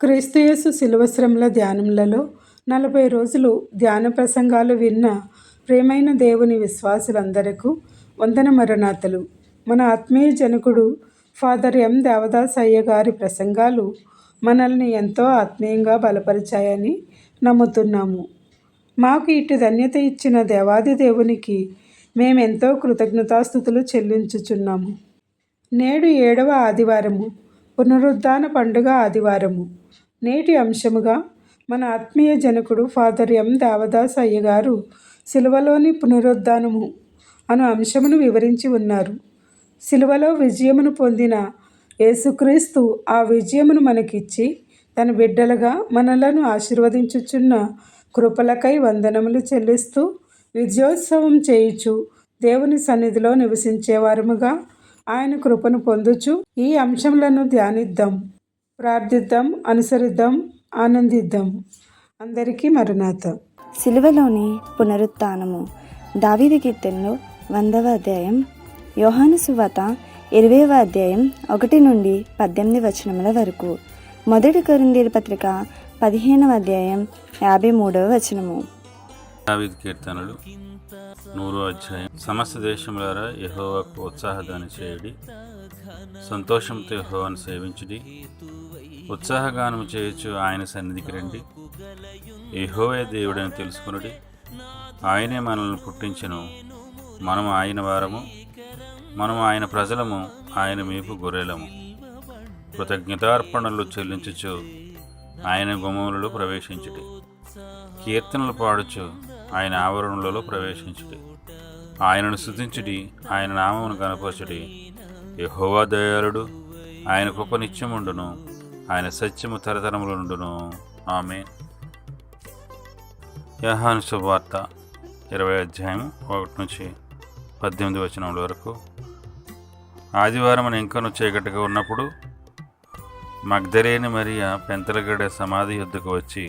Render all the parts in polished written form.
క్రీస్తుయేసు శిలువశ్రమల ధ్యానములలో 40 రోజులు ధ్యాన ప్రసంగాలు విన్న ప్రియమైన దేవుని విశ్వాసులందరకు వందన మరణాతలు. మన ఆత్మీయ జనకుడు ఫాదర్ ఎం దేవదాస్ అయ్య గారి ప్రసంగాలు మనల్ని ఎంతో ఆత్మీయంగా బలపరిచాయని నమ్ముతున్నాము. మాకు ఇటు ధన్యత ఇచ్చిన దేవాది దేవునికి మేమెంతో కృతజ్ఞతాస్థుతులు చెల్లించుచున్నాము. నేడు 7వ ఆదివారము, పునరుద్ధాన పండుగ ఆదివారము. నేటి అంశముగా మన ఆత్మీయ జనకుడు ఫాదర్ ఎం దేవదాస్ అయ్య గారు సిలువలోని పునరుద్ధానము అను అంశమును వివరించి ఉన్నారు. సిలువలో విజయమును పొందిన యేసుక్రీస్తు ఆ విజయమును మనకిచ్చి తన బిడ్డలుగా మనలను ఆశీర్వదించుచున్న కృపలకై వందనములు చెల్లిస్తూ విజయోత్సవం చేయుచు దేవుని సన్నిధిలో నివసించేవారముగా ఆయన కృపను పొందుచు ఈ అంశములను ధ్యానిద్దాం, ప్రార్థిద్దాం, అనుసరిద్దాం, ఆనందిద్దాం. అందరికీ మరణాత. సిలువలోని పునరుత్థానము. దావీదు కీర్తనలు 100వ అధ్యాయం, యోహాను సువార్త 20వ అధ్యాయం 1 నుండి 18 వచనముల వరకు. మొదటి కొరింథీయుల పత్రిక 15వ అధ్యాయం 53వ వచనము. దావీదు కీర్తనలు 100వ అధ్యాయం. సమస్త దేశములారా యెహోవాకు ఉత్సాహధ్వని చేయుడి, సంతోషంతో యెహోవాను సేవించుడి, ఉత్సాహగానము చేయుచు ఆయన సన్నిధికి రండి. యెహోవా దేవుడని తెలుసుకొనుడి, ఆయనే మనల్ని పుట్టించెను, మనము ఆయన వారము, మనము ఆయన ప్రజలము, ఆయన మేపు గొర్రెలము. కృతజ్ఞతార్పణలు చెల్లించుచు ఆయన గుమ్మములలో ప్రవేశించుడి, కీర్తనలు పాడుచు ఆయన ఆవరణలలో ప్రవేశించుడి. ఆయనను స్తుతించుడి, ఆయన నామమును కనపరచుడి. యెహోవా దయాళుడు, ఆయన కృప నిత్యముండును, ఆయన సత్యము తరతరములు నుండును. ఆమేన్. యోహాను సువార్త 20వ అధ్యాయం 1 నుంచి 18 వచనముల వరకు. ఆదివారం ఇంకను చీకటిగా ఉన్నప్పుడు మగ్దలేని మరియ పెంతలగడ సమాధి యొద్దకు వచ్చి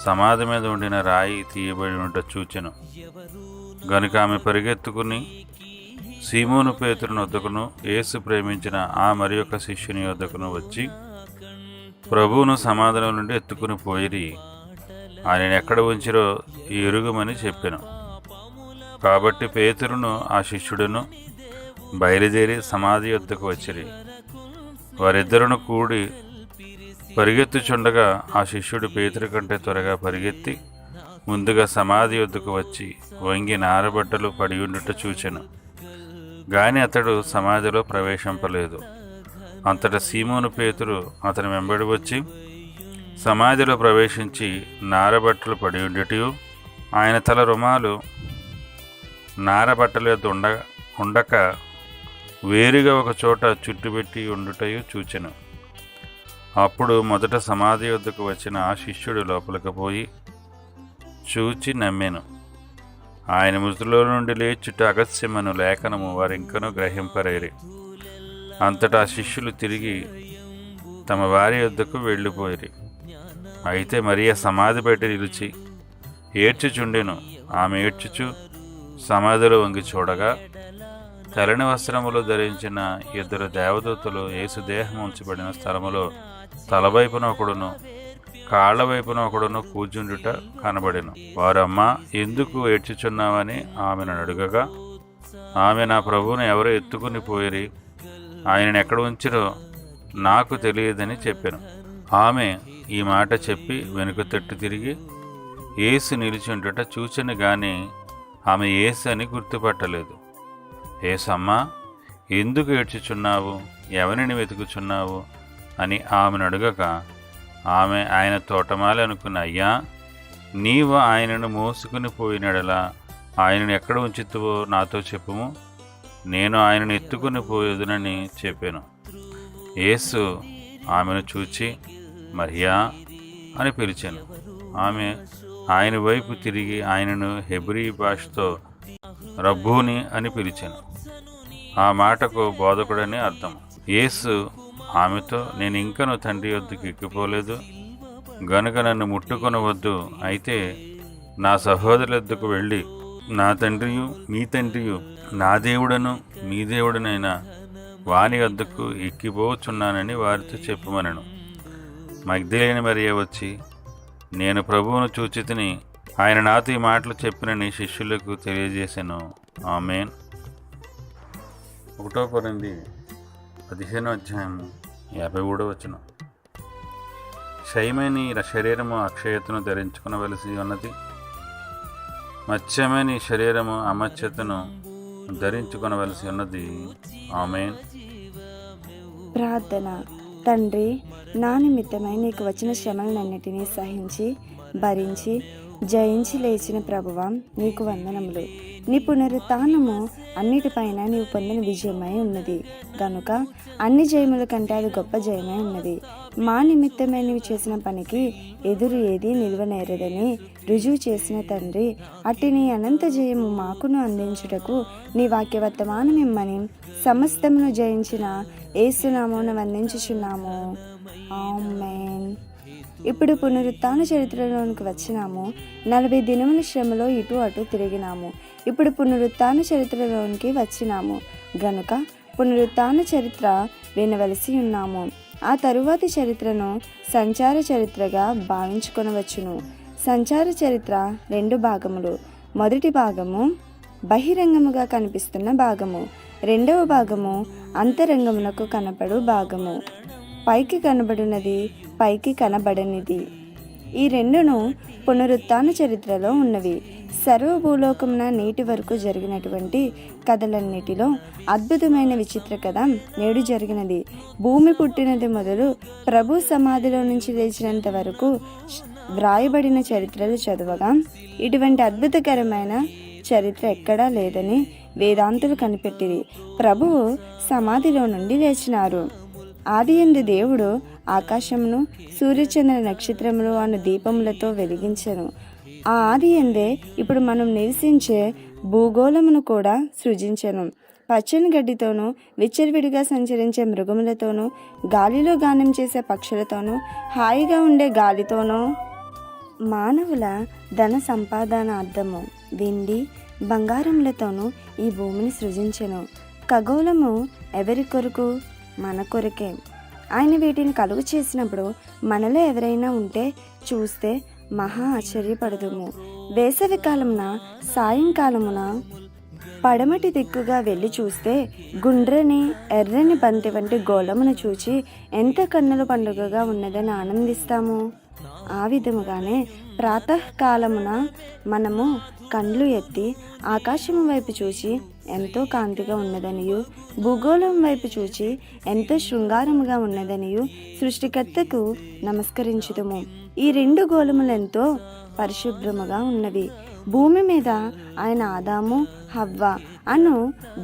సమాధి మీద ఉండిన రాయి తీయబడి ఉంట చూచెను. గనుక ఆమె పరిగెత్తుకుని సీమోను పేతురుని వద్దకును, యేసు ప్రేమించిన ఆ మరి యొక్క శిష్యుని వద్దకును వచ్చి ప్రభువును సమాధిలో నుండి ఎత్తుకుని పోయిరి, ఆయన ఎక్కడ ఉంచిరో ఎరుగుమని చెప్పెను. కాబట్టి పేతురును ఆ శిష్యుడును బయలుదేరి సమాధి వద్దకు వచ్చిరి. వారిద్దరును కూడి పరిగెత్తుచుండగా ఆ శిష్యుడు పేతురు కంటే త్వరగా పరిగెత్తి ముందుగా సమాధి వద్దకు వచ్చి వంగి నారబట్టలు పడి ఉండుట చూచెను. గాని అతడు సమాధిలో ప్రవేశింపలేదు. అంతటా సీమోను పేతురు అతని వెంబడి వచ్చి సమాధిలో ప్రవేశించి నారబట్టలు పడి ఉండుటయు, ఆయన తల రుమాలు నారబట్టల యొద్ద ఉండక వేరుగా ఒక చోట చుట్టుపెట్టి ఉండుటయు చూచెను. అప్పుడు మొదట సమాధి వద్దకు వచ్చిన ఆ శిష్యుడు లోపలికి పోయి చూచి నమ్మెను. ఆయన మృతులో నుండి లేచుట అగస్యమను లేఖనము వారింకనూ గ్రహింపరేరి. అంతటా శిష్యులు తిరిగి తమ వారి వద్దకు వెళ్ళిపోయిరి. అయితే మరియ సమాధి బయట నిలిచి ఏడ్చుచుండెను. ఆమె ఏడ్చుచు సమాధిలో వంగి చూడగా తెల్లని వస్త్రములు ధరించిన 2 దేవదూతలు యేసు దేహం ఉంచబడిన స్థలములో తలవైపున ఒకడును కాళ్ల వైపున ఒకడును కూర్చుండుట కనబడెను. వారమ్మ, ఎందుకు ఏడ్చుచున్నావని ఆమెను అడుగగా, ఆమె, నా ప్రభువును ఎవరో ఎత్తుకుని పోయిరి, ఆయనను ఎక్కడ ఉంచిరో నాకు తెలియదని చెప్పాను. ఆమె ఈ మాట చెప్పి వెనుక తట్టు తిరిగి యేసు నిలిచుండుట చూచెను గాని ఆమె యేసు అని గుర్తుపట్టలేదు. యేసమ్మా, ఎందుకు ఏడ్చుచున్నావు, ఎవరిని వెతుకుచున్నావు అని ఆమెను అడుగక, ఆమె ఆయన తోటమాలి అనుకున్న, అయ్యా, నీవు ఆయనను మోసుకుని పోయినడలా ఆయనను ఎక్కడ ఉంచుతావో నాతో చెప్పుము, నేను ఆయనను ఎత్తుకుని పోయేదునని చెప్పాను. యేసు ఆమెను చూచి మరియా అని పిలిచాను. ఆమె ఆయన వైపు తిరిగి ఆయనను హెబ్రీ భాషతో రబ్బూని అని పిలిచాను. ఆ మాటకు బోధకుడని అర్థం. యేసు ఆమెతో, నేను ఇంకను తండ్రి వద్దకు ఎక్కిపోలేదు, గనుక నన్ను ముట్టుకొనవద్దు. అయితే నా సహోదరుల వద్దకు వెళ్ళి నా తండ్రియు మీ తండ్రియు, నా దేవుడను మీ దేవుడనైన వాని వద్దకు ఎక్కిపోచున్నానని వారితో చెప్పమనను. మగ్దలేని మరియ వచ్చి, నేను ప్రభువును చూచితిని, ఆయన నాతో ఈ మాటలు చెప్పినని శిష్యులకు తెలియజేశాను. ఆమేన్. 1 కొరింథీ 15:53. క్షయమైన నీ శరీరము అక్షయతను ధరించుకునవలసి ఉన్నది, మత్స్యమైన నీ శరీరము అమత్యతను ధరించుకొనవలసి ఉన్నది. ఆమేన్. ప్రార్థన. తండ్రి, నా నిమిత్తమై నీకు వచ్చిన శ్రమలన్నిటినీ సహించి భరించి జయించి లేచిన ప్రభువా, నీకు వందనములు. నీ పునరుత్థానము అన్నిటిపైన నీవు పొందిన విజయమై ఉన్నది గనుక అన్ని జయముల కంటే అది గొప్ప జయమై ఉన్నది. మా నిమిత్తమై నీవు చేసిన పనికి ఎదురు ఏది నిలువనేరదని రుజువు చేసిన తండ్రి, అట్టి నీ అనంత జయము మాకును అందించుటకు నీ వాక్య వర్తమానం ఇమ్మని సమస్తమును జయించిన యేసునామమున వందించుచున్నాము. ఆమేన్. ఇప్పుడు పునరుత్థాన చరిత్రలోనికి వచ్చినాము. 40 దినముల శ్రమలో ఇటు అటు తిరిగినాము. ఇప్పుడు పునరుత్థాన చరిత్రలోనికి వచ్చినాము గనుక పునరుత్థాన చరిత్ర వినవలసి ఉన్నాము. ఆ తరువాతి చరిత్రను సంచార చరిత్రగా భావించుకొనవచ్చును. సంచార చరిత్ర 2 భాగములు. మొదటి భాగము బహిరంగముగా కనిపిస్తున్న భాగము, రెండవ భాగము అంతరంగమునకు కనపడు భాగము. పైకి కనబడినది, పైకి కనబడనిది. ఈ రెండును పునరుత్థాన చరిత్రలో ఉన్నవి. సర్వభూలోకమున నేటి వరకు జరిగినటువంటి కథలన్నిటిలో అద్భుతమైన విచిత్ర కథ నేడు జరిగినది. భూమి పుట్టినది మొదలు ప్రభు సమాధిలో నుంచి లేచినంత వరకు వ్రాయబడిన చరిత్రలు చదవగా ఇటువంటి అద్భుతకరమైన చరిత్ర ఎక్కడా లేదని వేదాంతులు కనిపెట్టిరి. ప్రభువు సమాధిలో నుండి లేచినారు. ఆదియందు దేవుడు ఆకాశమును సూర్యచంద్ర నక్షత్రములు అను దీపములతో వెలిగించెను. ఆ ఆదియందే ఇప్పుడు మనం నివసించే భూగోళమును కూడా సృజించెను. పచ్చని గడ్డితోనూ, విచ్చలవిడిగా సంచరించే మృగములతోనూ, గాలిలో గానం చేసే పక్షులతోనూ, హాయిగా ఉండే గాలితోనూ, మానవుల ధన సంపాదనార్థము వెండి బంగారములతోనూ ఈ భూమిని సృజించెను. ఖగోళము ఎవరి కొరకు? మన కొరకే. ఆయన వీటిని కలుగు చేసినప్పుడు మనలో ఎవరైనా ఉంటే చూస్తే మహా ఆశ్చర్యపడుదుము. వేసవి కాలమున సాయంకాలమున పడమటి దిక్కుగా వెళ్ళి చూస్తే గుండ్రని ఎర్రని బంతి వంటి గోళమును చూచి ఎంత కన్నుల పండుగగా ఉన్నదని ఆనందిస్తాము. ఆ విధముగానే ప్రాతకాలమున మనము కండ్లు ఎత్తి ఆకాశం వైపు చూచి ఎంతో కాంతిగా ఉన్నదనియు, భూగోళం వైపు చూచి ఎంతో శృంగారముగా ఉన్నదనియు సృష్టికర్తకు నమస్కరించుదుము. ఈ 2 గోళములెంతో పరిశుభ్రముగా ఉన్నవి. భూమి మీద ఆయన ఆదాము హవ్వ అను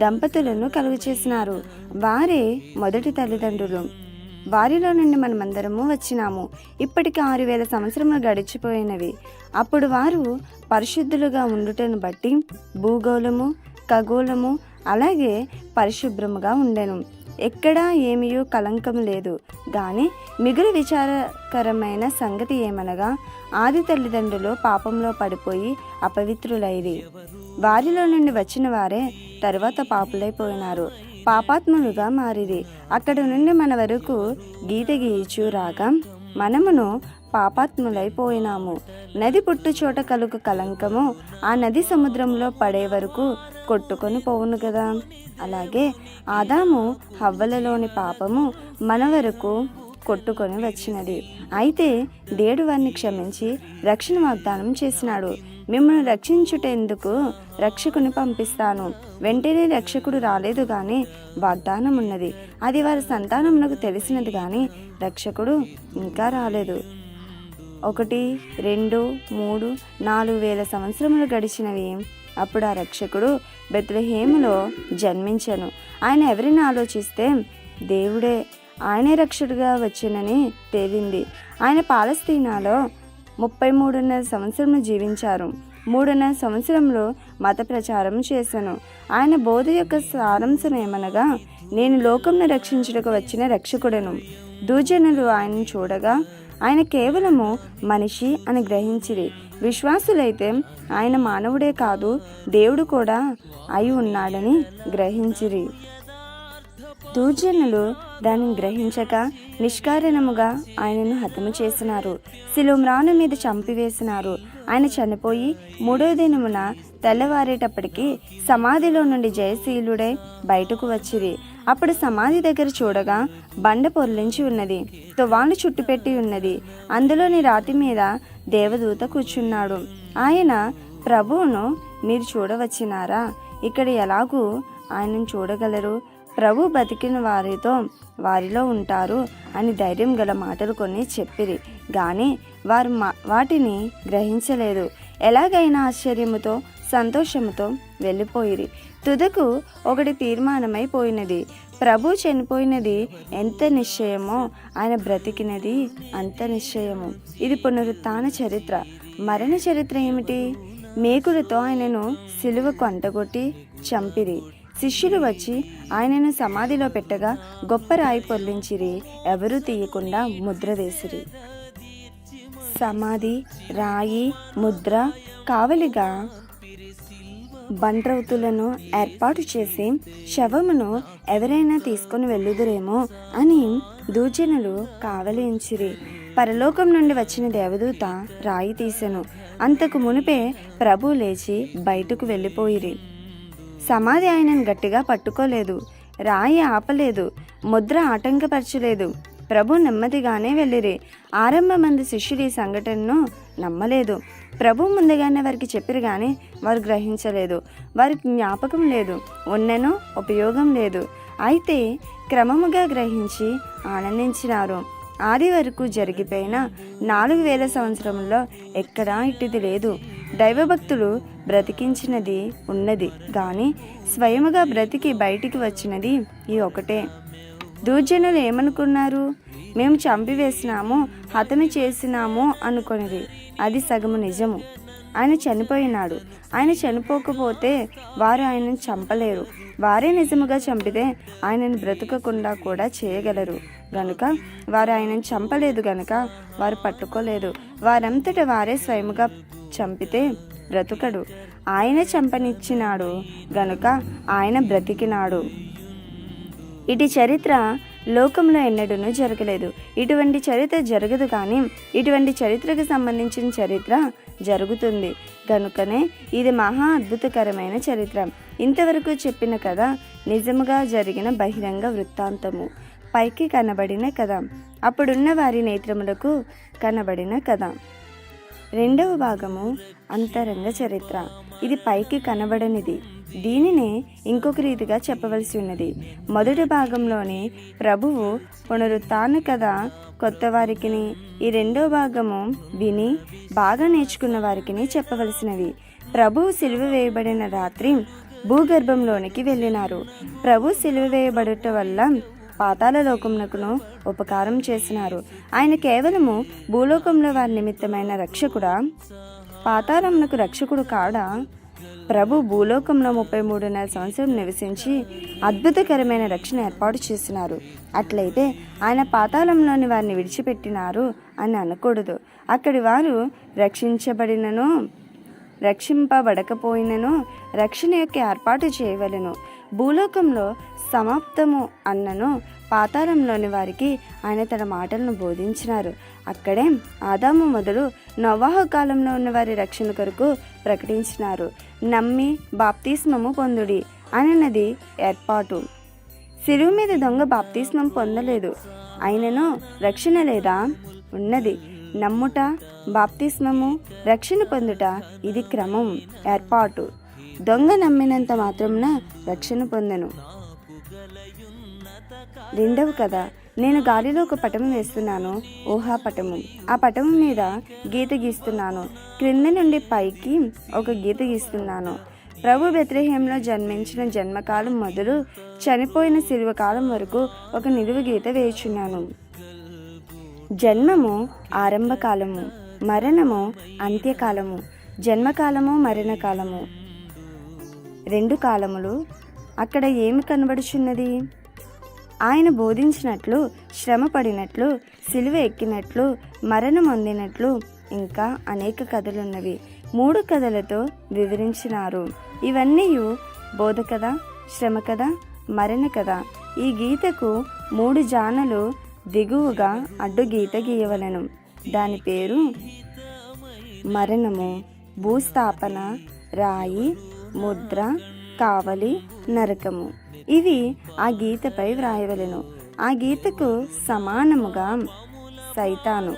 దంపతులను కలుగు చేసినారు. వారే మొదటి తల్లిదండ్రులు. వారిలో నుండి మనమందరము వచ్చినాము. ఇప్పటికి 6000 సంవత్సరములు గడిచిపోయినవి. అప్పుడు వారు పరిశుద్ధులుగా ఉండుటను బట్టి భూగోళము ఖగోళము అలాగే పరిశుభ్రముగా ఉండెను. ఎక్కడా ఏమీయూ కలంకము లేదు. గాని మిగులు విచారకరమైన సంగతి ఏమనగా ఆది తల్లిదండ్రులు పాపంలో పడిపోయి అపవిత్రులైరి. వారిలో నుండి వచ్చిన వారే తరువాత పాపులైపోయినారు, పాపాత్ములుగా మారిరి. అక్కడి నుండి మన వరకు గీత గీయిచు రాగా మనమును పాపాత్ములైపోయినాము. నది పుట్టు చోట కలుగు కలంకము ఆ నది సముద్రంలో పడే వరకు కొట్టుకొని పోవును కదా. అలాగే ఆదాము హవ్వలలోని పాపము మన వరకు కొట్టుకొని వచ్చినది. అయితే దేవుడు వారిని క్షమించి రక్షణ వాగ్దానం చేసినాడు. మిమ్మల్ని రక్షించుటెందుకు రక్షకుని పంపిస్తాను. వెంటనే రక్షకుడు రాలేదు గాని వాగ్దానం ఉన్నది. అది వారి సంతానమునకు తెలిసినది గాని రక్షకుడు ఇంకా రాలేదు. 1, 2, 3, 4,000 సంవత్సరములు గడిచినవి. అప్పుడు ఆ రక్షకుడు బెత్లెహేములో జన్మించెను. ఆయన ఎవరిని ఆలోచిస్తే దేవుడే. ఆయనే రక్షకుడుగా వచ్చినని తేలింది. ఆయన పాలస్తీనాలో 33.5 సంవత్సరములు జీవించారు. 3.5 సంవత్సరంలో మత ప్రచారం చేశాను. ఆయన బోధ యొక్క సారాంశం ఏమనగా, నేను లోకంను రక్షించుటకు వచ్చిన రక్షకుడను. దూజనులు ఆయనను చూడగా ఆయన కేవలము మనిషి అని గ్రహించిరి. విశ్వాసులైతే ఆయన మానవుడే కాదు దేవుడు కూడా అయి ఉన్నాడని గ్రహించిరి. దూర్జనులు దానిని గ్రహించక నిష్కారణముగా ఆయనను హతము చేసినారు. శిలువ మ్రాను మీద చంపివేసినారు. ఆయన చనిపోయి 3వ దినమున తెల్లవారేటప్పటికి సమాధిలో నుండి జయశీలుడై బయటకు వచ్చిరి. అప్పుడు సమాధి దగ్గర చూడగా బండ పొర్లించి ఉన్నది, తువాలు చుట్టుపెట్టి ఉన్నది. అందులోని రాతి మీద దేవదూత కూర్చున్నాడు. ఆయన, ప్రభువును మీరు చూడవచ్చినారా? ఇక్కడ ఎలాగూ ఆయనను చూడగలరు? ప్రభు బతికిన వారిలో ఉంటారు అని ధైర్యం గల మాటలు కొన్ని చెప్పిరి గాని వారు వాటిని గ్రహించలేదు. ఎలాగైనా ఆశ్చర్యముతో సంతోషముతో వెళ్ళిపోయిరి. తుదకు ఒకటి తీర్మానమైపోయినది. ప్రభు చనిపోయినది ఎంత నిశ్చయమో ఆయన బ్రతికినది అంత నిశ్చయము. ఇది పునరుత్థాన చరిత్ర. మరణ చరిత్ర ఏమిటి? మేకులతో ఆయనను సిలువకు అంటగొట్టి చంపిరి. శిష్యులు వచ్చి ఆయనను సమాధిలో పెట్టగా గొప్ప రాయి పొర్లించిరి. ఎవరూ తీయకుండా ముద్ర వేసిరి. సమాధి, రాయి, ముద్ర కావలిగా బండ్రౌతులను ఏర్పాటు చేసి శవమును ఎవరైనా తీసుకుని వెళ్ళుదురేమో అని దూజనులు కావలించిరి. పరలోకం నుండి వచ్చిన దేవదూత రాయి తీసెను. అంతకు మునిపే ప్రభు లేచి బయటకు వెళ్ళిపోయిరి. సమాధి ఆయనను గట్టిగా పట్టుకోలేదు, రాయి ఆపలేదు, ముద్ర ఆటంకపరచలేదు. ప్రభు నెమ్మదిగానే వెళ్ళిరి. ఆరంభమంది శిష్యులు ఈ సంఘటనను నమ్మలేదు. ప్రభు ముందుగానే వారికి చెప్పిరు కానీ వారు గ్రహించలేదు. వారికి జ్ఞాపకం లేదు, ఉన్ననో ఉపయోగం లేదు. అయితే క్రమముగా గ్రహించి ఆనందించినారు. ఆది వరకు జరిగిపోయిన 4000 సంవత్సరంలో ఎక్కడా ఇట్టిది లేదు. దైవభక్తులు బ్రతికించినది ఉన్నది కానీ స్వయముగా బ్రతికి బయటికి వచ్చినది ఈ ఒకటే. దూర్జనులు ఏమనుకున్నారు? మేము చంపివేసినాము, హతమి చేసినాము అనుకొనిది. అది సగము నిజము. ఆయన చనిపోయినాడు. ఆయన చనిపోకపోతే వారు ఆయనను చంపలేరు. వారే నిజముగా చంపితే ఆయనను బ్రతకకుండా కూడా చేయగలరు గనుక వారు ఆయనను చంపలేదు గనుక వారు పట్టుకోలేదు. వారంతట వారే స్వయముగా చంపితే బ్రతుకడు. ఆయన చంపనిచ్చినాడు గనుక ఆయన బ్రతికినాడు. ఇటు చరిత్ర లోకంలో ఎన్నడూనూ జరగలేదు. ఇటువంటి చరిత్ర జరగదు కానీ ఇటువంటి చరిత్రకు సంబంధించిన చరిత్ర జరుగుతుంది కనుకనే ఇది మహా అద్భుతకరమైన చరిత్ర. ఇంతవరకు చెప్పిన కథ నిజముగా జరిగిన బహిరంగ వృత్తాంతము, పైకి కనబడిన కథ, అప్పుడున్న వారి నేత్రములకు కనబడిన కథ. రెండవ భాగము అంతరంగ చరిత్ర. ఇది పైకి కనబడనిది. దీనినే ఇంకొక రీతిగా చెప్పవలసి ఉన్నది. మొదటి భాగంలోని ప్రభువు పునరుత్థాన కథ కొత్త వారికిని, ఈ రెండో భాగము విని బాగా నేర్చుకున్న వారికిని చెప్పవలసినవి. ప్రభువు సిలువ వేయబడిన రాత్రి భూగర్భంలోనికి వెళ్ళినారు. ప్రభు సిలువ వేయబడట వల్ల పాతాళ లోకమునకును ఉపకారం చేసినారు. ఆయన కేవలము భూలోకంలో వారి నిమిత్తమైన రక్షకుడా? పాతాళమునకు రక్షకుడు కాడా? ప్రభు భూలోకంలో 33.5 సంవత్సరం నివసించి అద్భుతకరమైన రక్షణ ఏర్పాటు చేసినారు. అట్లయితే ఆయన పాతాళంలోని వారిని విడిచిపెట్టినారు అని అనకూడదు. అక్కడి వారు రక్షించబడినను రక్షింపబడకపోయినను రక్షణ యొక్క ఏర్పాటు చేయవలెను. భూలోకంలో సమాప్తము అన్నను పాతాళంలోని వారికి ఆయన తన మాటలను బోధించినారు. అక్కడే ఆదాము మొదలు నోవాహు కాలంలో ఉన్న వారి రక్షణ కొరకు ప్రకటించినారు. నమ్మి బాప్తిస్మము పొందుడి అన్నది ఏర్పాటు. శిలువ మీద దొంగ బాప్తిస్మం పొందలేదు. అయినను రక్షణ లేదా? ఉన్నది. నమ్ముట, బాప్తిస్మము, రక్షణ పొందుట ఇది క్రమం, ఏర్పాటు. దొంగ నమ్మినంత మాత్రమున రక్షణ పొందెను. రెండవ కథ. నేను గాలిలో ఒక పటం వేస్తున్నాను, ఊహా పటము. ఆ పటము మీద గీత గీస్తున్నాను. క్రింద నుండి పైకి ఒక గీత గీస్తున్నాను. ప్రభు బెత్లెహేంలో జన్మించిన జన్మకాలం మొదలు చనిపోయిన శిలువ కాలం వరకు ఒక నిలువు గీత వేయుచున్నాను. జన్మము ఆరంభకాలము, మరణము అంత్యకాలము. జన్మకాలము, మరణకాలము రెండు కాలములు. అక్కడ ఏమి కనబడుచున్నది? ఆయన బోధించినట్లు, శ్రమ పడినట్లు, సిలువ ఎక్కినట్లు, మరణం పొందినట్లు ఇంకా అనేక కథలున్నవి. 3 కథలతో వివరించినారు. ఇవన్నీ బోధ కథ, శ్రమ కథ, మరణ కథ. ఈ గీతకు 3 జానలు దిగువగా అడ్డు గీత గీయవలెను. దాని పేరు మరణము, భూస్థాపన, రాయి, ముద్ర, కావలి, నరకము. ఇవి ఆ గీతపై వ్రాయవలెను. ఆ గీతకు సమానముగా సైతాను,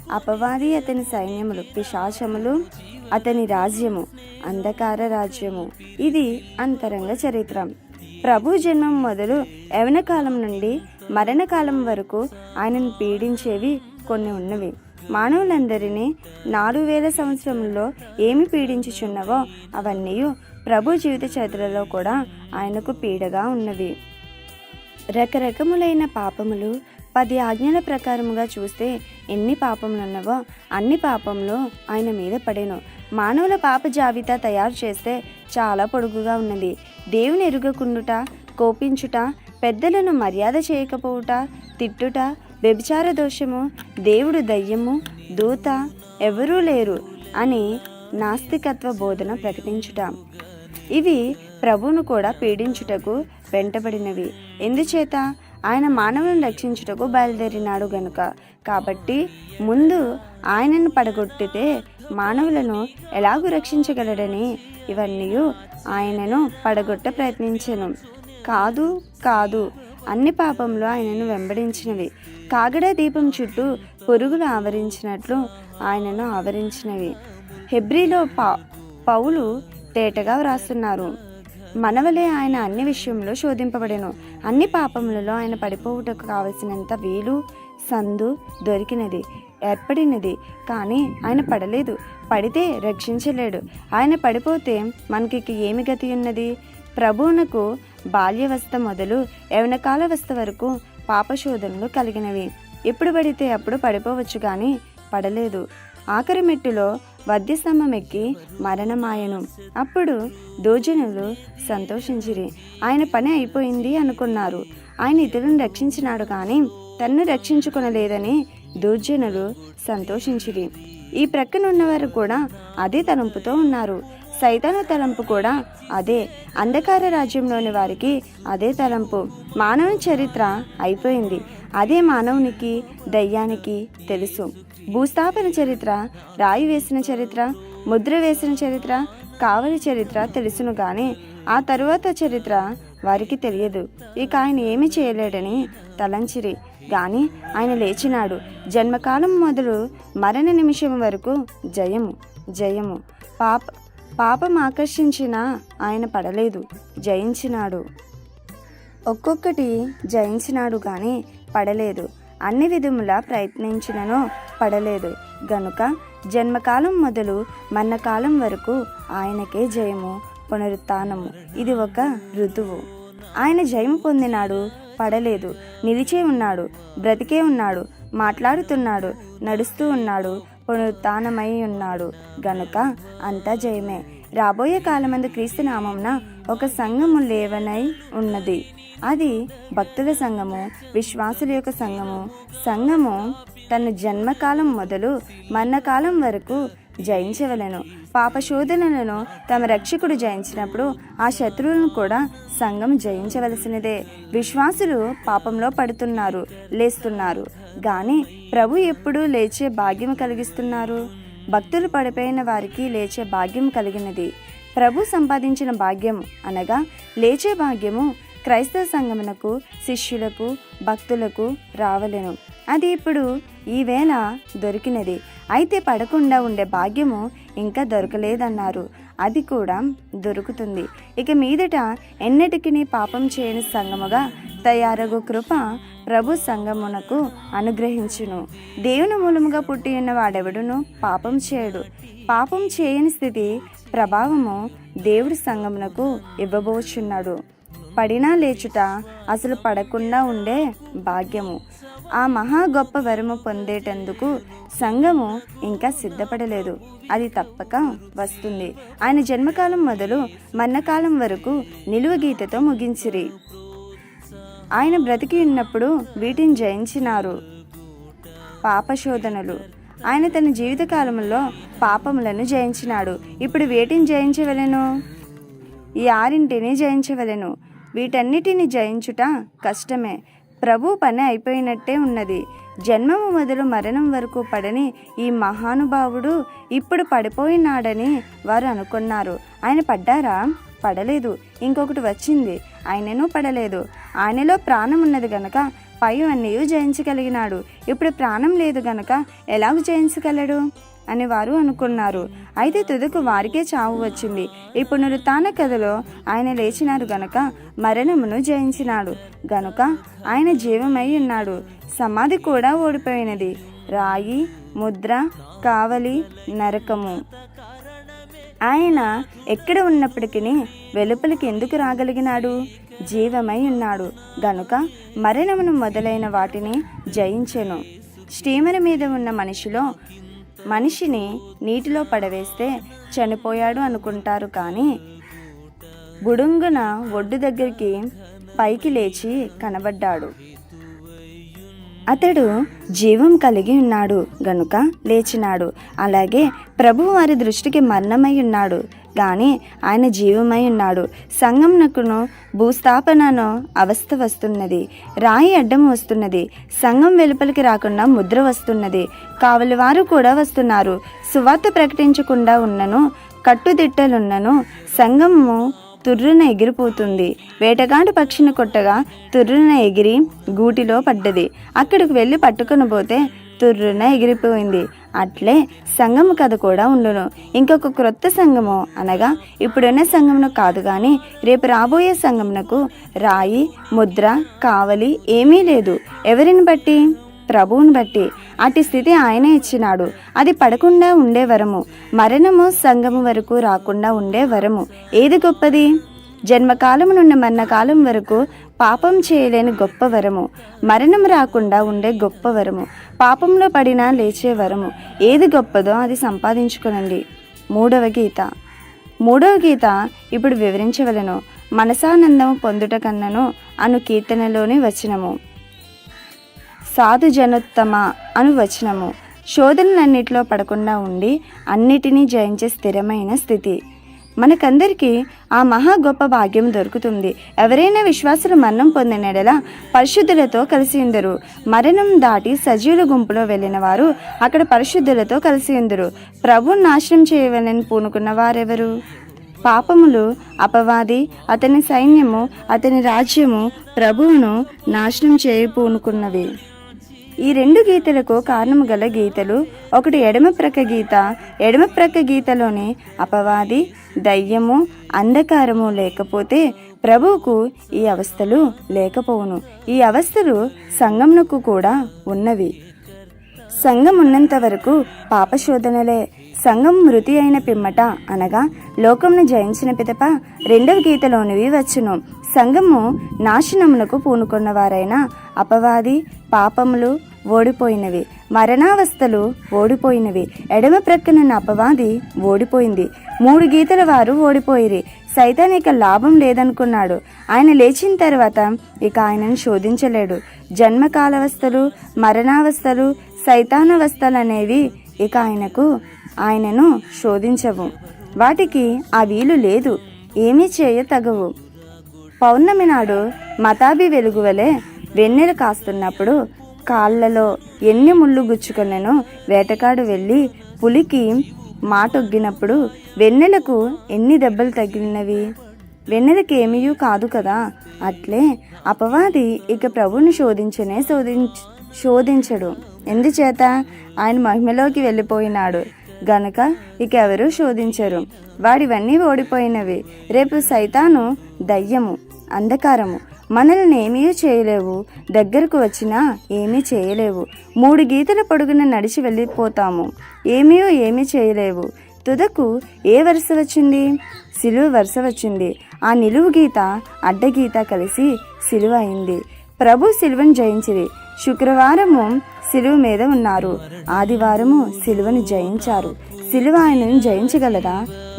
అపవాది అతని సైన్యములు, పిశాచములు, అతని రాజ్యము, అంధకార రాజ్యము. ఇది అంతరంగ చరిత్ర. ప్రభు జన్మం మొదలు యవ్వన కాలం నుండి మరణకాలం వరకు ఆయనను పీడించేవి కొన్ని ఉన్నవి. మానవులందరినీ 4000 సంవత్సరముల్లో ఏమి పీడించుచున్నవో అవన్నీ ప్రభు జీవిత చరిత్రలో కూడా ఆయనకు పీడగా ఉన్నవి. రకరకములైన పాపములు 10 ఆజ్ఞల ప్రకారముగా చూస్తే ఎన్ని పాపములున్నవో అన్ని పాపములు ఆయన మీద పడేను. మానవుల పాప జాబితా తయారు చేస్తే చాలా పొడుగుగా ఉన్నది. దేవుని ఎరుగకుండుట, కోపించుట, పెద్దలను మర్యాద చేయకపోవుట, తిట్టుట, వ్యభిచార దోషము, దేవుడు దయ్యము, దూత, ఎవరూ లేరు అని నాస్తికత్వ బోధన ప్రకటించుట, ఇవి ప్రభువును కూడా పీడించుటకు వెంటబడినవి. ఎందుచేత ఆయన మానవులను రక్షించుటకు బయలుదేరినాడు గనుక. కాబట్టి ముందు ఆయనను పడగొట్టితే మానవులను ఎలాగూ రక్షించగలడని ఇవన్నీ ఆయనను పడగొట్ట ప్రయత్నించెను. కాదు, అన్ని పాపంలో ఆయనను వెంబడించినవి. కాగడ దీపం చుట్టూ పురుగులు ఆవరించినట్లు ఆయనను ఆవరించినవి. హెబ్రీలో పౌలు తేటగా వ్రాస్తున్నారు, మనవలే ఆయన అన్ని విషయంలో శోధింపబడెను. అన్ని పాపములలో ఆయన పడిపోవుటకు కావలసినంత వీలు సందు దొరికినది, ఏర్పడినది. కానీ ఆయన పడలేదు. పడితే రక్షించలేడు. ఆయన పడిపోతే మనకి ఏమి గతి ఉన్నది? ప్రభువునకు బాల్యవస్థ మొదలు యవ్వనకాలావస్థ వరకు పాపశోధనలు కలిగినవి. ఎప్పుడు పడితే అప్పుడు పడిపోవచ్చు, కానీ పడలేదు. ఆఖరి మెట్టులో వధ్యస్తంభం ఎక్కి మరణమాయను. అప్పుడు దోజనులు సంతోషించిరి. ఆయన పని అయిపోయింది అనుకున్నారు. ఆయన ఇతరులను రక్షించినాడు, కానీ తన్ను రక్షించుకొనలేదని దోజనులు సంతోషించిరి. ఈ ప్రక్కనున్నవారు కూడా అదే తలంపుతో ఉన్నారు. సైతాను తలంపు కూడా అదే. అంధకార రాజ్యంలోని వారికి అదే తలంపు. మానవుని చరిత్ర అయిపోయింది. అదే మానవునికి, దయ్యానికి తెలుసు. భూస్థాపన చరిత్ర, రాయి వేసిన చరిత్ర, ముద్ర వేసిన చరిత్ర, కావలి చరిత్ర తెలుసును, కానీ ఆ తరువాత చరిత్ర వారికి తెలియదు. ఇక ఆయన ఏమి చేయలేడని తలంచిరి. కానీ ఆయన లేచినాడు. జన్మకాలం మొదలు మరణ నిమిషం వరకు జయము. పాపం ఆకర్షించినా ఆయన పడలేదు, జయించినాడు. ఒక్కొక్కటి జయించినాడు, కానీ పడలేదు. అన్ని విధములా ప్రయత్నించినను పడలేదు గనుక జన్మకాలం మొదలు మరణకాలం వరకు ఆయనకే జయము, పునరుత్థానము. ఇది ఒక ఋతువు. ఆయన జయం పొందినాడు, పడలేదు. నిలిచే ఉన్నాడు, బ్రతికే ఉన్నాడు, మాట్లాడుతున్నాడు, నడుస్తూ ఉన్నాడు, పునరుత్థానమై ఉన్నాడు గనుక అంతా జయమే. రాబోయే కాలమందు క్రీస్తు నామమున ఒక సంఘము లేవనై ఉన్నది. అది భక్తుల సంఘము, విశ్వాసుల యొక్క సంఘము తన జన్మకాలం మొదలు మరణకాలం వరకు జయించవలెను. పాపశోధనలను తమ రక్షకుడు జయించినప్పుడు ఆ శత్రువులను కూడా సంఘం జయించవలసినదే. విశ్వాసులు పాపంలో పడుతున్నారు, లేస్తున్నారు, కానీ ప్రభు ఎప్పుడూ లేచే భాగ్యం కలిగిస్తున్నారు. భక్తులు పడిపోయిన వారికి లేచే భాగ్యం కలిగినది. ప్రభు సంపాదించిన భాగ్యం అనగా లేచే భాగ్యము క్రైస్తవ సంఘమునకు, శిష్యులకు, భక్తులకు రావలెను. అది ఇప్పుడు ఈవేళ దొరికినది. అయితే పడకుండా ఉండే భాగ్యము ఇంకా దొరకలేదన్నారు. అది కూడా దొరుకుతుంది. ఇక మీదట ఎన్నటికీ పాపం చేయని సంఘముగా తయారగు కృప ప్రభు సంఘమునకు అనుగ్రహించును. దేవుని మూలముగా పుట్టి ఉన్న వాడెవడును పాపం చేయడు. పాపం చేయని స్థితి ప్రభావము దేవుడి సంఘమునకు ఇవ్వబోచున్నాడు. పడినా లేచుట, అసలు పడకుండా ఉండే భాగ్యము, ఆ మహా గొప్ప వరము పొందేటందుకు సంఘము ఇంకా సిద్ధపడలేదు. అది తప్పక వస్తుంది. ఆయన జన్మకాలం మొదలు మరణకాలం వరకు నిలువ గీతతో ముగించిరి. ఆయన బ్రతికి ఉన్నప్పుడు వీటిని జయించినారు. పాపశోధనలు. ఆయన తన జీవితకాలంలో పాపములను జయించినాడు. ఇప్పుడు వేటిని జయించవలెను? ఈ 6 జయించవలెను. వీటన్నిటిని జయించుట కష్టమే. ప్రభు పని అయిపోయినట్టే ఉన్నది. జన్మము మొదలు మరణం వరకు పడని ఈ మహానుభావుడు ఇప్పుడు పడిపోయినాడని వారు అనుకున్నారు. ఆయన పడ్డారా? పడలేదు. ఇంకొకటి వచ్చింది, ఆయనను పడలేదు. ఆయనలో ప్రాణం ఉన్నది గనక పైవన్నీ జయించగలిగినాడు. ఇప్పుడు ప్రాణం లేదు గనక ఎలాగూ జయించగలడు అని వారు అనుకున్నారు. అయితే తుదకు వారికే చావు వచ్చింది. ఈ పునరుత్థాన కథలో ఆయన లేచినారు గనక మరణమును జయించినాడు గనుక ఆయన జీవమై ఉన్నాడు. సమాధి కూడా ఓడిపోయినది. రాయి, ముద్ర, కావలి, నరకము ఆయన ఎక్కడ ఉన్నప్పటికీ వెలుపలికి ఎందుకు రాగలిగినాడు? జీవమై ఉన్నాడు గనుక మరణమును మొదలైన వాటిని జయించెను. స్టీమర్ మీద ఉన్న మనిషిని నీటిలో పడవేస్తే చనిపోయాడు అనుకుంటారు, కానీ బుడుంగున ఒడ్డు దగ్గరికి పైకి లేచి కనబడ్డాడు. అతడు జీవం కలిగి ఉన్నాడు గనుక లేచినాడు. అలాగే ప్రభు వారి దృష్టికి మరణమై ఉన్నాడు కానీ ఆయన జీవమై ఉన్నాడు. సంఘంనకును భూస్థాపనను అవస్థ వస్తున్నది. రాయి అడ్డం వస్తున్నది. సంఘం వెలుపలికి రాకుండా ముద్ర వస్తున్నది. కావలి వారు కూడా వస్తున్నారు. సువార్త ప్రకటించకుండా ఉన్నను, కట్టుదిట్టలున్నను సంఘము తుర్రున ఎగిరిపోతుంది. వేటగాడు పక్షిని కొట్టగా తుర్రున ఎగిరి గూటిలో పడ్డది. అక్కడికి వెళ్ళి పట్టుకొని పోతే తుర్రున ఎగిరిపోయింది. అట్లే సంఘము కథ కూడా ఉండును. ఇంకొక క్రొత్త సంఘము అనగా ఇప్పుడున్న సంఘమును కాదు, కానీ రేపు రాబోయే సంఘమునకు రాయి, ముద్ర, కావలి ఏమీ లేదు. ఎవరిని బట్టి? ప్రభువుని బట్టి. అటు స్థితి ఆయనే ఇచ్చినాడు. అది పడకుండా ఉండే వరము. మరణము సంఘము వరకు రాకుండా ఉండే వరము. ఏది గొప్పది? జన్మకాలము నుండి మరణకాలం వరకు పాపం చేయలేని గొప్ప వరము. మరణం రాకుండా ఉండే గొప్ప వరము. పాపంలో పడినా లేచే వరము. ఏది గొప్పదో అది సంపాదించుకునండి. మూడవ గీత ఇప్పుడు వివరించవలను. మనసానందము పొందుట కన్నను అను కీర్తనలోని వచనము. సాధు జనోత్తమ అను వచనము. శోధనలన్నిటిలో పడకుండా ఉండి అన్నిటినీ జయించే స్థిరమైన స్థితి. మనకందరికీ ఆ మహా గొప్ప భాగ్యం దొరుకుతుంది. ఎవరైనా విశ్వాసులు మరణం పొందిన ఎడల పరిశుద్ధులతో కలిసి ఉందరు. మరణం దాటి సజీవుల గుంపులో వెళ్ళిన వారు అక్కడ పరిశుద్ధులతో కలిసి ఉందరు. ప్రభువును నాశనం చేయవాలని పూనుకున్న వారెవరు? పాపములు, అపవాది, అతని సైన్యము, అతని రాజ్యము ప్రభువును నాశనం చేయపూనుకున్నవి. ఈ రెండు గీతలకు కారణము గల గీతలు. ఒకటి ఎడమ ప్రక్క గీత. ఎడమ ప్రక్క గీతలోని అపవాది, దయ్యము, అంధకారము లేకపోతే ప్రభువుకు ఈ అవస్థలు లేకపోవును. ఈ అవస్థలు సంఘమునకు కూడా ఉన్నవి. సంఘం ఉన్నంత వరకు పాపశోధనలే. సంఘం మృతి అయిన పిమ్మట అనగా లోకంను జయించిన పిదప రెండవ గీతలోనివి వచ్చును. సంఘము నాశనమునకు పూనుకున్న వారైన అపవాది, పాపములు ఓడిపోయినవి. మరణావస్థలు ఓడిపోయినవి. ఎడమ ప్రక్కనున్న అపవాది ఓడిపోయింది. 3 గీతల వారు ఓడిపోయిరి. సైతాన్ ఇక లాభం లేదనుకున్నాడు. ఆయన లేచిన తర్వాత ఇక ఆయనను శోధించలేడు. జన్మకాలవస్థలు, మరణావస్థలు, సైతానవస్థలు అనేవి ఇక ఆయనను శోధించవు. వాటికి ఆ వీలు లేదు. ఏమీ చేయతగవు. పౌర్ణమి నాడు మతాబి వెలుగు వలె వెన్నెల కాస్తున్నప్పుడు కాళ్ళలో ఎన్ని ముళ్ళు గుచ్చుకొనెనో వేటగాడు వెళ్ళి పులికి మాటొగ్గినప్పుడు వెన్నెలకు ఎన్ని దెబ్బలు తగిలినవి? వెన్నెలకి ఏమీ కాదు కదా. అట్లే అపవాది ఇక ప్రభువుని శోధించడు. ఎందుచేత? ఆయన మహిమలోకి వెళ్ళిపోయినాడు గనుక ఇక ఎవరూ శోధించరు. వాడివన్నీ ఓడిపోయినవి. రేపు సైతాను, దయ్యము, అంధకారము మనల్ని ఏమీ చేయలేవు. దగ్గరకు వచ్చినా ఏమీ చేయలేవు. 3 గీతల పొడుగున నడిచి వెళ్ళిపోతాము. ఏమీ చేయలేవు. తుదకు ఏ వరుస వచ్చింది? సిలువ వరుస వచ్చింది. ఆ నిలువు గీత, అడ్డగీత కలిసి సిలువ అయింది. ప్రభు సిలువను జయించిరి. శుక్రవారము సిలువ మీద ఉన్నారు. ఆదివారము సిలువను జయించారు. సిలువ ఆయనను జయించగలదా?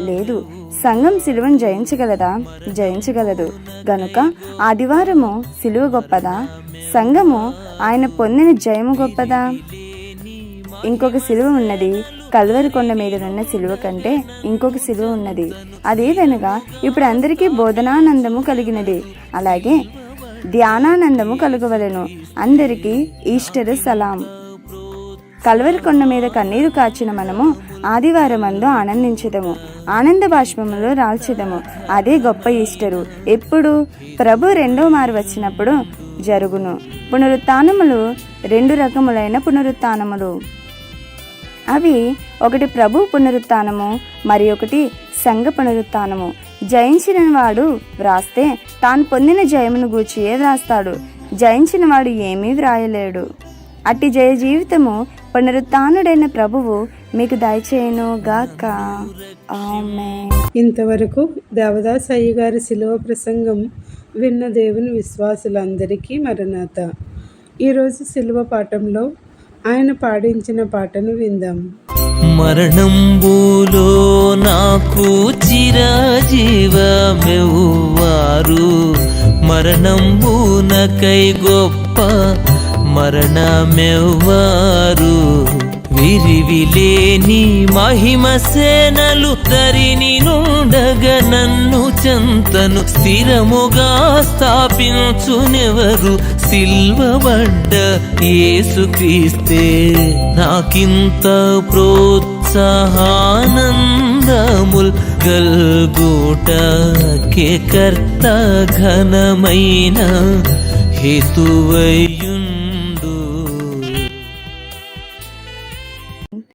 లేదు. సంఘం సిలువను జయించగలదా? జయించగలదు. గనుక ఆదివారము సిలువ గొప్పదా? సంఘము ఆయన పొందిన జయము గొప్పదా? ఇంకొక సిలువ ఉన్నది. కల్వరి కొండ మీద ఉన్న సిలువ కంటే ఇంకొక సిలువ ఉన్నది. అదేదనగా ఇప్పుడు అందరికీ బోధనానందము కలిగినది. అలాగే ధ్యానానందము కలుగవలెను. అందరికీ ఈస్టర్ సలాం. కల్వరి కొండ మీద కన్నీరు కాచిన మనము ఆదివారమందు ఆనందించుదము, ఆనంద బాష్పములు రాల్చుదము. అదే గొప్ప ఈస్టరు. ఎప్పుడు? ప్రభు రెండో మారు వచ్చినప్పుడు జరుగును. పునరుత్థానములు 2 రకములైన పునరుత్థానములు. అవి ఒకటి ప్రభు పునరుత్థానము, మరి ఒకటి సంఘ పునరుత్థానము. జయించిన వాడు వ్రాస్తే తాను పొందిన జయమును గూర్చియే వ్రాస్తాడు. జయించిన వాడు ఏమీ వ్రాయలేడు. అట్టి జయ జీవితము పునరుత్థానుడైన ప్రభువు మీకు దయచేయును గాక. ఆమేన్. ఇంతవరకు దేవదాస్ అయ్య గారి శిలువ ప్రసంగం విన్న దేవుని విశ్వాసులందరికీ మరణాత. ఈరోజు శిలువ పాఠంలో ఆయన పాడించిన పాటను విందాం. మరణంబులో నాకు చిరజీవమెవ్వారు, మరణంబునకై గొప్ప మరణమెవ్వారు. విరివిలేని మహిమ సేనలు ధరిని నుండగ నన్ను చెంతను స్థిరముగా స్థాపించునెవరు? సిల్వబడ్డ యేసుక్రీస్తే. నాకింత ప్రోత్సాహానందముల్ గల్గుటకే కర్త ఘనమైన హేతువయ్యు